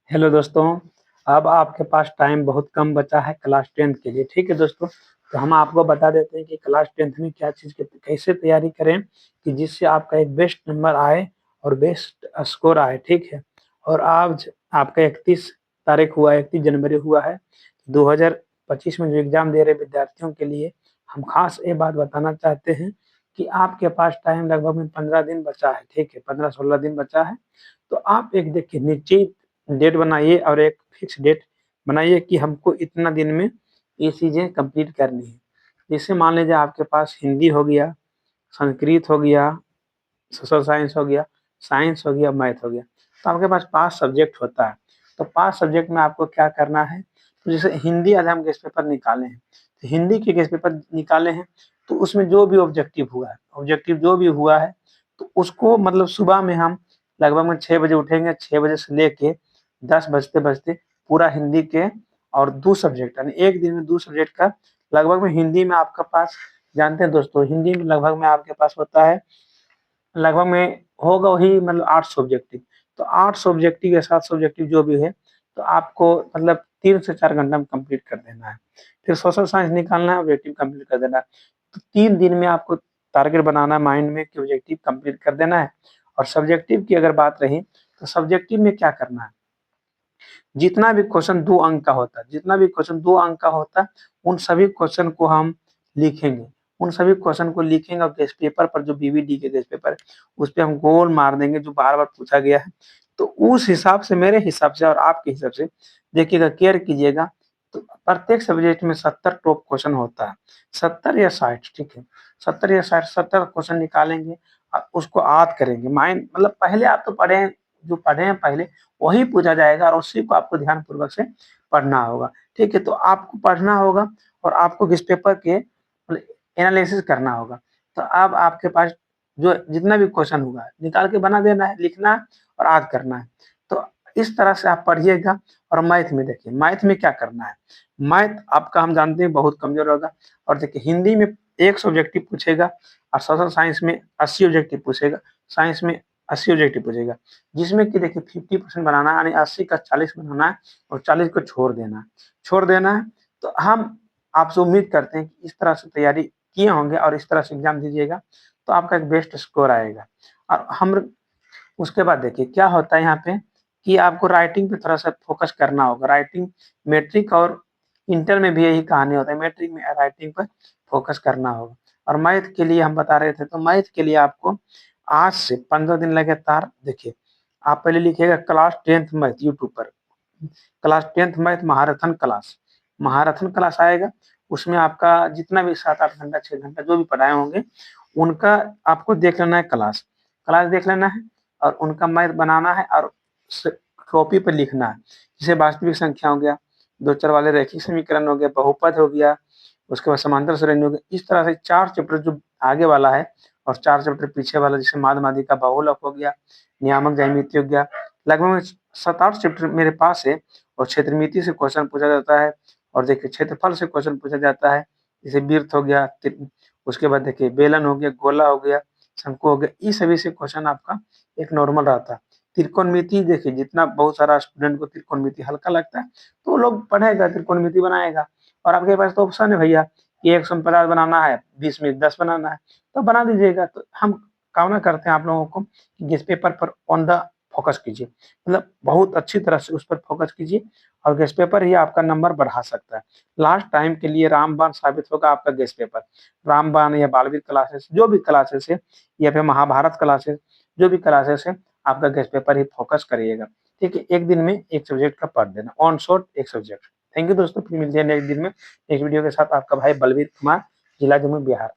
Hello दोस्तों, अब आपके पास टाइम बहुत कम बचा है क्लास 10th के लिए। ठीक है दोस्तों, तो हम आपको बता देते हैं कि क्लास 10th में क्या चीज़ कैसे तैयारी करें कि जिससे आपका एक बेस्ट नंबर आए और बेस्ट स्कोर आए। ठीक है, और आज आपका 31 तारीख हुआ है, 31 जनवरी हुआ है 2025 में जो एग्ज़ाम दे रहे विद्यार्थियों के लिए हम खास ये बात बताना चाहते हैं कि आपके पास टाइम लगभग में 15 दिन बचा है। ठीक है, 15-16 दिन बचा है। तो आप एक देखिए निश्चित डेट बनाइए और एक फिक्स डेट बनाइए कि हमको इतना दिन में ये चीज़ें कंप्लीट करनी है। जैसे मान लीजिए आपके पास हिंदी हो गया, संस्कृत हो गया, सोशल साइंस हो गया, मैथ हो गया। तो आपके पास 5 सब्जेक्ट होता है। तो 5 सब्जेक्ट में आपको क्या करना है, तो जैसे हिंदी आज हम गेस्ट पेपर निकाले हैं, तो हिंदी के गेस्ट पेपर निकाले हैं, तो उसमें जो भी ऑब्जेक्टिव जो भी हुआ है, तो उसको मतलब सुबह में हम लगभग में 6 बजे उठेंगे, 6 बजे से लेके 10 बजते-बजते पूरा हिंदी के और 2 सब्जेक्ट यानी एक दिन में 2 सब्जेक्ट का लगभग में हिंदी में आपके पास जानते हैं दोस्तों, हिंदी में लगभग में आपके पास होता है लगभग में होगा वही मतलब 8 सब्जेक्टिव। तो 8 सब्जेक्टिव या 7 सब्जेक्टिव जो भी है, तो आपको मतलब 3 से 4 घंटा में कंप्लीट कर देना है। फिर सोशल साइंस निकालना है, ऑब्जेक्टिव कंप्लीट कर देना है। तो 3 दिन में आपको टारगेट बनाना है माइंड में कि ऑब्जेक्टिव कंप्लीट कर देना है। और सब्जेक्टिव की अगर बात रही, तो सब्जेक्टिव में क्या करना है, जितना भी क्वेश्चन 2 अंक का होता है, जितना भी क्वेश्चन 2 अंक का होता है, उन सभी क्वेश्चन को हम लिखेंगे। उन सभी क्वेश्चन को लिखेंगे और गेस्ट पेपर पर जो बीवीडी के गेस्ट पेपर है, उस पे हम गोल मार देंगे जो बार-बार पूछा गया है। तो उस हिसाब से मेरे हिसाब से और आपके हिसाब से देखिएगा, केयर कीजिएगा, तो प्रत्येक सब्जेक्ट में 70 टॉप क्वेश्चन होता है, 70 या 60 ठीक है। 70 या 60 70 क्वेश्चन निकालेंगे और उसको याद करेंगे। माइंड मतलब पहले आप तो पढ़े हैं, जो पढ़े हैं पहले वही पूछा जाएगा और उसी को आपको ध्यानपूर्वक से पढ़ना होगा। ठीक है, तो आपको पढ़ना होगा और आपको इस पेपर के मतलब एनालिसिस करना होगा। तो अब आपके पास जो जितना भी क्वेश्चन होगा निकाल के बना देना है, लिखना है और याद करना है। तो इस तरह से आप पढ़िएगा। और मैथ में देखिए, मैथ में क्या करना है, मैथ आपका हम जानते हैं बहुत कमज़ोर होगा। और देखिए हिंदी में 1 ऑब्जेक्टिव पूछेगा और सोशल साइंस में 80 ऑब्जेक्टिव पूछेगा, साइंस में 80 ऑब्जेक्टिव पूछेगा। जिसमें कि देखिए 50% बनाना है यानी 80 का 40 बनाना है और 40 को छोड़ देना है। तो हम आपसे उम्मीद करते हैं कि इस तरह से तैयारी किए होंगे और इस तरह से एग्ज़ाम दीजिएगा, तो आपका एक बेस्ट स्कोर आएगा। और हम उसके बाद देखिए क्या होता है यहाँ पे कि आपको राइटिंग पे थोड़ा-सा फ़ोकस करना होगा। राइटिंग मैट्रिक और इंटर में भी यही कहानी होता है, मैट्रिक में राइटिंग पर फ़ोकस करना होगा। और मैथ के लिए हम बता रहे थे, तो मैथ के लिए आपको आज से 15 दिन लगातार देखिए, आप पहले लिखिएगा क्लास 10th मैथ यूट्यूब पर, क्लास 10th मैथ महारथन क्लास आएगा। उसमें आपका जितना भी 7-8 घंटा, 6 घंटा जो भी पढ़ाए होंगे, उनका आपको देख लेना है क्लास देख लेना है और उनका मैथ बनाना है और स कॉपी पे लिखना है। जैसे वास्तविक संख्या हो गया, 2 चर वाले रैखिक समीकरण हो गया, बहुपद हो गया, उसके बाद समांतर श्रेणी हो गया। इस तरह से 4 चैप्टर जो आगे वाला है और 4 चैप्टर पीछे वाला, जैसे माध्य माध्यिका बहुलक हो गया, नियामक ज्यामिति हो गया, लगभग 7-8 चैप्टर मेरे पास है। और क्षेत्रमिति से क्वेश्चन पूछा जाता है और देखिए क्षेत्रफल से क्वेश्चन पूछा जाता है। जैसे वृत्त हो गया, उसके बाद देखिए बेलन हो गया, गोला हो गया, शंकु हो गया, इस सभी से क्वेश्चन आपका एक नॉर्मल रहता है। त्रिकोणमिति देखिए, जितना बहुत सारा स्टूडेंट को त्रिकोणमिति हल्का लगता है, तो वो लोग पढ़ेगा, त्रिकोणमिति बनाएगा। और आपके पास तो ऑप्शन है भैया कि 150 बनाना है, 20 में 10 बनाना है, तो बना दीजिएगा। तो हम कामना करते हैं आप लोगों को कि जिस पेपर पर ऑन द फोकस कीजिए, मतलब बहुत अच्छी तरह से उस पर फोकस कीजिए और गेस्ट पेपर ही आपका नंबर बढ़ा सकता है। लास्ट टाइम के लिए रामबाण साबित होगा आपका गेस्ट पेपर। रामबाण या बालवीर क्लासेस जो भी क्लासेस है या फिर महाभारत क्लासेस जो भी क्लासेस है, आपका गेस्ट पेपर ही फोकस करिएगा। ठीक है, एक दिन में एक सब्जेक्ट का पढ़ देना, ऑन शॉट एक सब्जेक्ट। थैंक यू दोस्तों, फिर मिलते हैं नेक्स्ट दिन में नेक्स्ट वीडियो के साथ। आपका भाई बलवीर कुमार, जिला जमुई, बिहार।